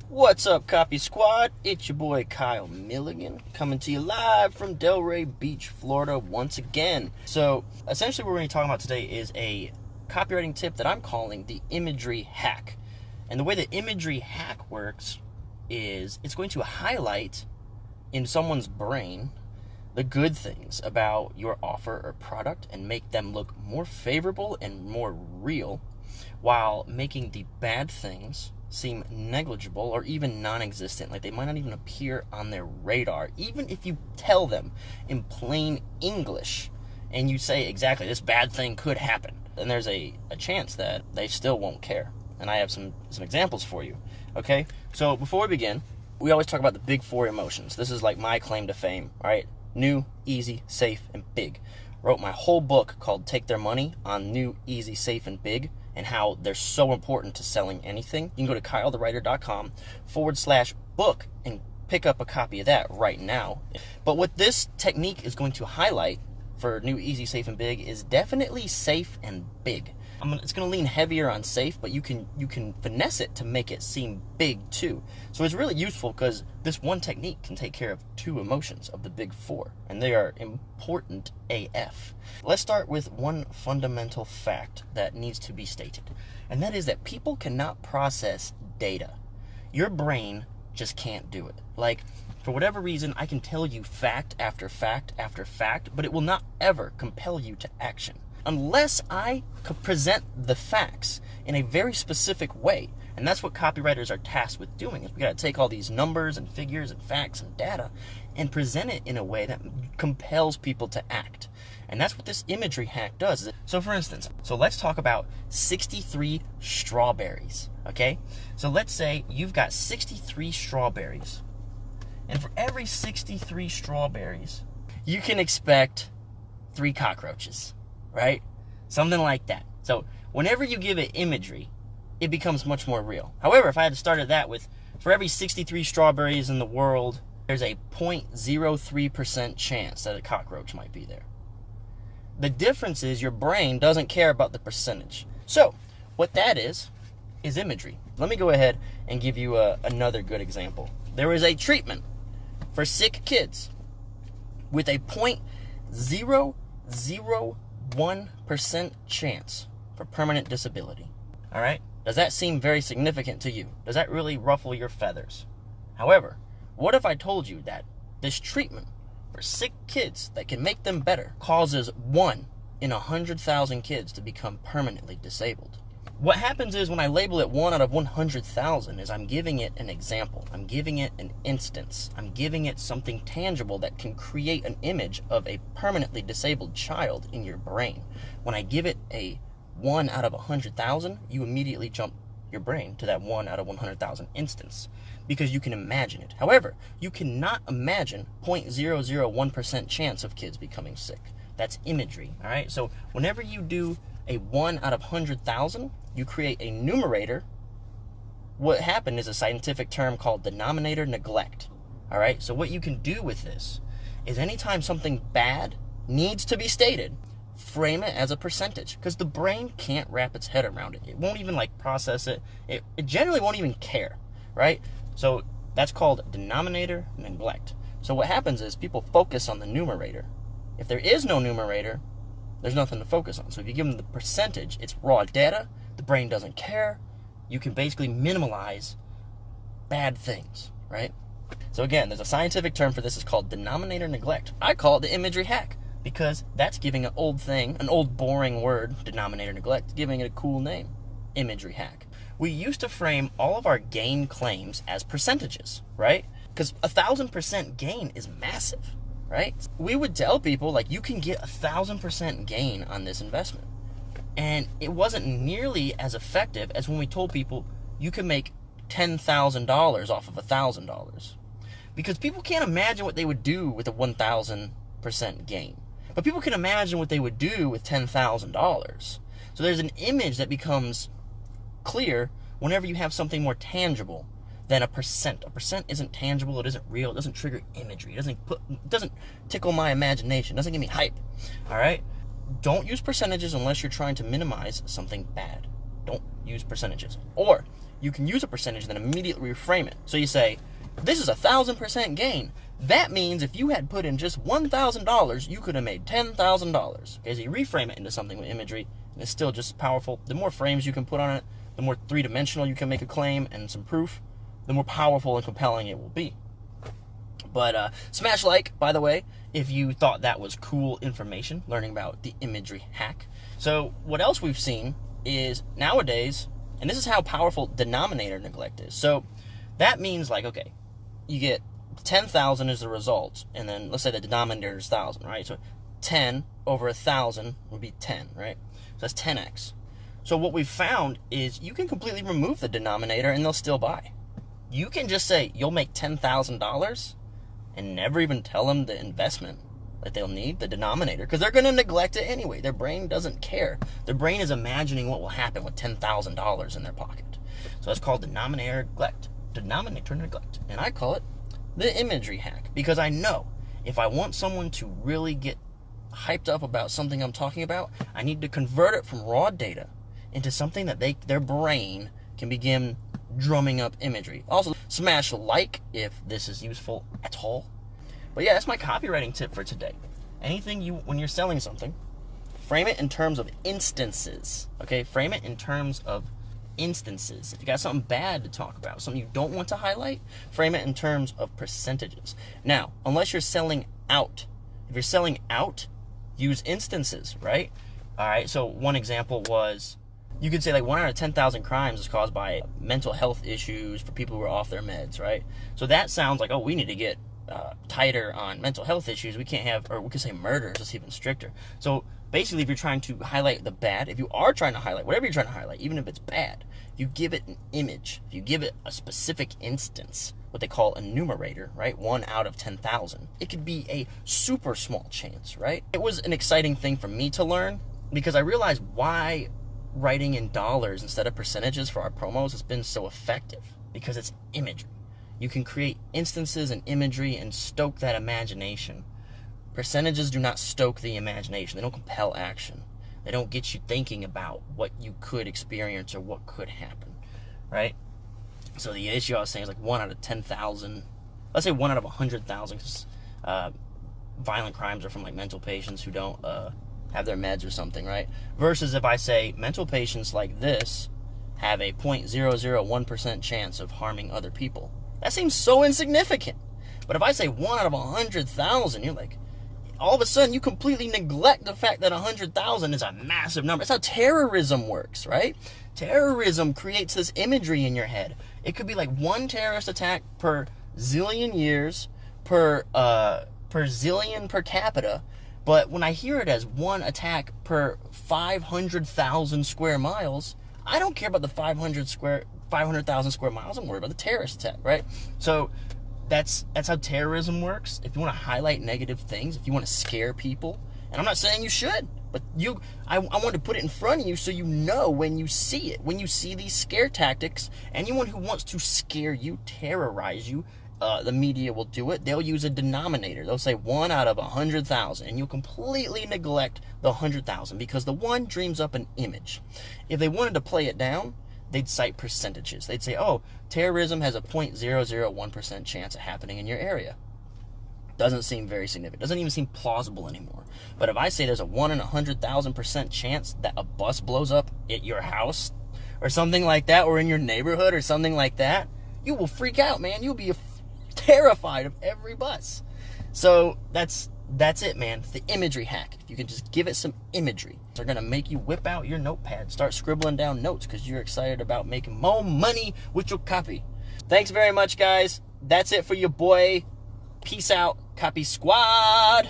What's up, Copy Squad? It's your boy Kyle Milligan coming to you live from Delray Beach, Florida once again. So essentially what we're going to be talking about today is a copywriting tip that I'm calling the Imagery Hack. And the way the Imagery Hack works is it's going to highlight in someone's brain the good things about your offer or product and make them look more favorable and more real, while making the bad things seem negligible or even non-existent, like they might not even appear on their radar. Even if you tell them in plain English and you say exactly this bad thing could happen, then there's a chance that they still won't care. And I have some examples for you. Okay, so before we begin, we always talk about the big four emotions. This is like my claim to fame. All right, new, easy, safe, and big. Wrote my whole book called Take Their Money on new, easy, safe, and big, and how they're so important to selling anything. You can go to kylethewriter.com/book and pick up a copy of that right now. But what this technique is going to highlight for new, easy, safe, and big is definitely safe and big. It's going to lean heavier on safe, but you can finesse it to make it seem big too. So it's really useful because this one technique can take care of two emotions of the big four, and they are important AF. Let's start with one fundamental fact that needs to be stated, and that is that people cannot process data. Your brain just can't do it. Like, for whatever reason, I can tell you fact after fact after fact, but it will not ever compel you to action unless I could present the facts in a very specific way. And that's what copywriters are tasked with doing. Is we got to take all these numbers and figures and facts and data and present it in a way that compels people to act. And that's what this imagery hack does. So for instance, let's talk about 63 strawberries, okay? So let's say you've got 63 strawberries. And for every 63 strawberries, you can expect 3 cockroaches, right? Something like that. So whenever you give it imagery, it becomes much more real. However, if I had started that with, for every 63 strawberries in the world, there's a 0.03% chance that a cockroach might be there. The difference is your brain doesn't care about the percentage. So what that is imagery. Let me go ahead and give you another good example. There is a treatment for sick kids with a 0.001% chance for permanent disability. All right? Does that seem very significant to you? Does that really ruffle your feathers? However, what if I told you that this treatment for sick kids that can make them better causes 1 in 100,000 kids to become permanently disabled? What happens is when I label it 1 out of 100,000 is I'm giving it an example. I'm giving it an instance. I'm giving it something tangible that can create an image of a permanently disabled child in your brain. When I give it a 1 out of 100,000, you immediately jump your brain to that 1 out of 100,000 instance because you can imagine it. However, you cannot imagine 0.001% chance of kids becoming sick. That's imagery, all right? So whenever you do a 1 out of 100,000, you create a numerator. What happened is a scientific term called denominator neglect, all right? So what you can do with this is anytime something bad needs to be stated, frame it as a percentage, because the brain can't wrap its head around it. It won't even process it. It generally won't even care, right? So that's called denominator neglect. So what happens is people focus on the numerator. If there is no numerator, there's nothing to focus on. So if you give them the percentage, it's raw data. The brain doesn't care. You can basically minimize bad things, right? So again, there's a scientific term for this. It's called denominator neglect. I call it the imagery hack because that's giving an old thing, an old boring word, denominator neglect, giving it a cool name, imagery hack. We used to frame all of our gain claims as percentages, right? Because 1,000% gain is massive, right? We would tell people, you can get 1,000% gain on this investment. And it wasn't nearly as effective as when we told people you can make $10,000 off of $1,000. Because people can't imagine what they would do with a 1,000% gain. But people can imagine what they would do with $10,000. So there's an image that becomes clear whenever you have something more tangible than a percent. A percent isn't tangible, it isn't real, it doesn't trigger imagery, it doesn't tickle my imagination, it doesn't give me hype. All right? Don't use percentages unless you're trying to minimize something bad. Don't use percentages. Or you can use a percentage and then immediately reframe it. So you say, this is 1,000% gain. That means if you had put in just $1,000, you could have made $10,000. Okay, so you reframe it into something with imagery, and it's still just powerful. The more frames you can put on it, the more three-dimensional you can make a claim and some proof, the more powerful and compelling it will be. But smash like, by the way, if you thought that was cool information, learning about the imagery hack. So what else we've seen is nowadays, and this is how powerful denominator neglect is. So that means like, okay, you get 10,000 as the result, and then let's say the denominator is 1,000, right? So 10 over 1,000 would be 10, right? So that's 10x. So what we've found is you can completely remove the denominator and they'll still buy. You can just say you'll make $10,000 and never even tell them the investment that they'll need, the denominator, because they're going to neglect it anyway. Their brain doesn't care. Their brain is imagining what will happen with $10,000 in their pocket. So that's called denominator neglect. Denominator neglect. And I call it the imagery hack, because I know if I want someone to really get hyped up about something I'm talking about, I need to convert it from raw data into something that their brain can begin drumming up imagery. Also, smash like if this is useful at all. But yeah, that's my copywriting tip for today. Anything when you're selling something, frame it in terms of instances. Okay, frame it in terms of instances. If you got something bad to talk about, something you don't want to highlight, frame it in terms of percentages. Now, unless you're selling out, if you're selling out, use instances, right? All right, so one example was, you could say like 1 out of 10,000 crimes is caused by mental health issues for people who are off their meds, right? So that sounds like, oh, we need to get tighter on mental health issues. We can't have, or we could say murders, it's even stricter. So basically, if you're trying to highlight the bad, if you are trying to highlight whatever you're trying to highlight, even if it's bad, you give it an image, if you give it a specific instance, what they call a numerator, right? 1 out of 10,000. It could be a super small chance, right? It was an exciting thing for me to learn because I realized why writing in dollars instead of percentages for our promos has been so effective, because it's imagery. You can create instances and imagery and stoke that imagination. Percentages do not stoke the imagination. They don't compel action. They don't get you thinking about what you could experience or what could happen, right? So the issue I was saying is like 1 out of 10,000. Let's say 1 out of 100,000, because violent crimes are from like mental patients who don't have their meds or something, right? Versus if I say mental patients like this have a 0.001% chance of harming other people. That seems so insignificant. But if I say 1 out of 100,000, you're like, all of a sudden you completely neglect the fact that 100,000 is a massive number. That's how terrorism works, right? Terrorism creates this imagery in your head. It could be like 1 terrorist attack per zillion years, per zillion per capita. But when I hear it as 1 attack per 500,000 square miles, I don't care about the 500,000 square miles. I'm worried about the terrorist attack, right? So that's how terrorism works. If you want to highlight negative things, if you want to scare people, and I'm not saying you should, but I want to put it in front of you so you know when you see it. When you see these scare tactics, anyone who wants to scare you, terrorize you, the media will do it. They'll use a denominator. They'll say 1 out of 100,000, and you'll completely neglect the 100,000 because the 1 dreams up an image. If they wanted to play it down, they'd cite percentages. They'd say, oh, terrorism has a 0.001% chance of happening in your area. Doesn't seem very significant. Doesn't even seem plausible anymore. But if I say there's a 1 in 100,000% chance that a bus blows up at your house or something like that, or in your neighborhood or something like that, you will freak out, man. You'll be terrified of every bus. So that's it, man. It's the imagery hack. If you can just give it some imagery, they're going to make you whip out your notepad, start scribbling down notes because you're excited about making more money with your copy. Thanks very much, guys. That's it for your boy. Peace out, Copy Squad.